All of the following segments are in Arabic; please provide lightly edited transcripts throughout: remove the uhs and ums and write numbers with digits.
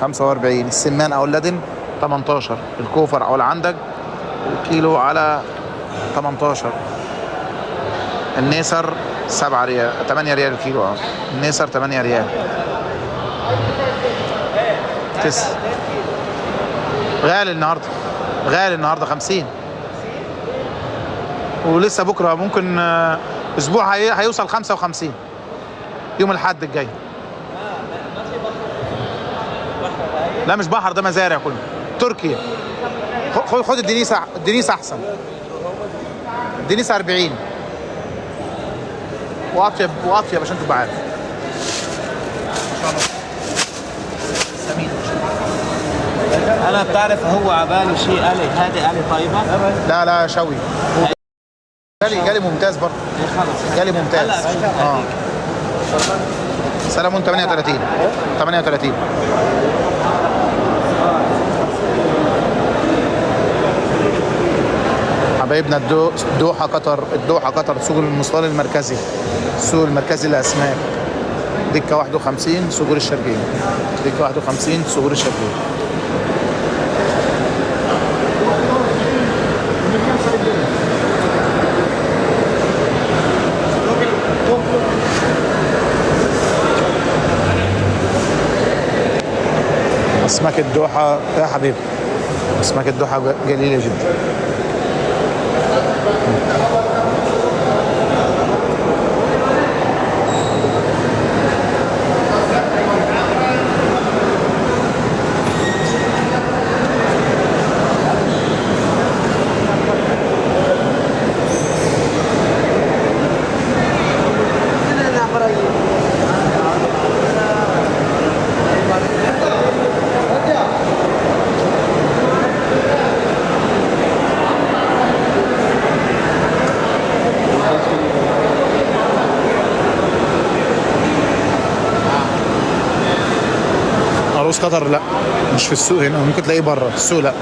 45. السمان او اللدن 18. الكوفر او العندج الكيلو على 18. النيسر 7 ريال 8 ريال الكيلو. النيسر 8 ريال. غالي النهارده، غالي النهارده 50. ولسه بكره ممكن اسبوع هيوصل 55 يوم الاحد الجاي. لا مش بحر، ده مزارع كله. تركيا. خد الدنيس، الدنيس احسن. الدنيس 40 واطيب واطيب عشان تبقى عارف. ان شاء الله سمين. انا بتعرف هو عباله شيء آلي، هذه آلي طيبه؟ لا لا شوي. جالي ممتاز برضه. خلص جالي ممتاز. سلمون 38. 38. حبايبنا الدوحة قطر. الدوحة قطر، سوق المصطلح المركزي، السوق المركزي للأسماك. دكة 51 صقور الشرقية. دكة 51 صقور الشرقية. أسماك الدوحة يا حبيبي، أسماك الدوحة قليلة جدا. عروس قطر لا، مش في السوق هنا، ممكن تلاقيه بره في السوق. لا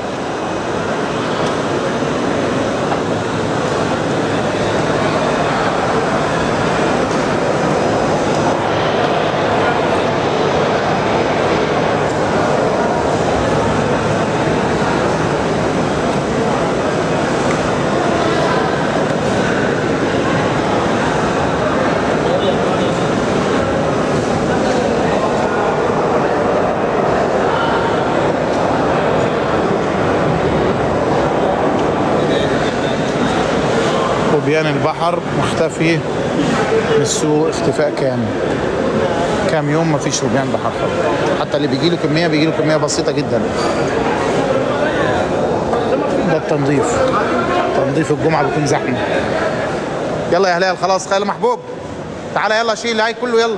وبيان البحر مختفي من السوق اختفاء كامل. كام يوم مفيش وبيان بحر خالص. حتى اللي بيجي له كميه بيجي له كميه بسيطه جدا. ده التنظيف. تنظيف الجمعه بيكون زحمه. يلا يا هلال خلاص. خير محبوب تعالى يلا شيل الهاي كله يلا.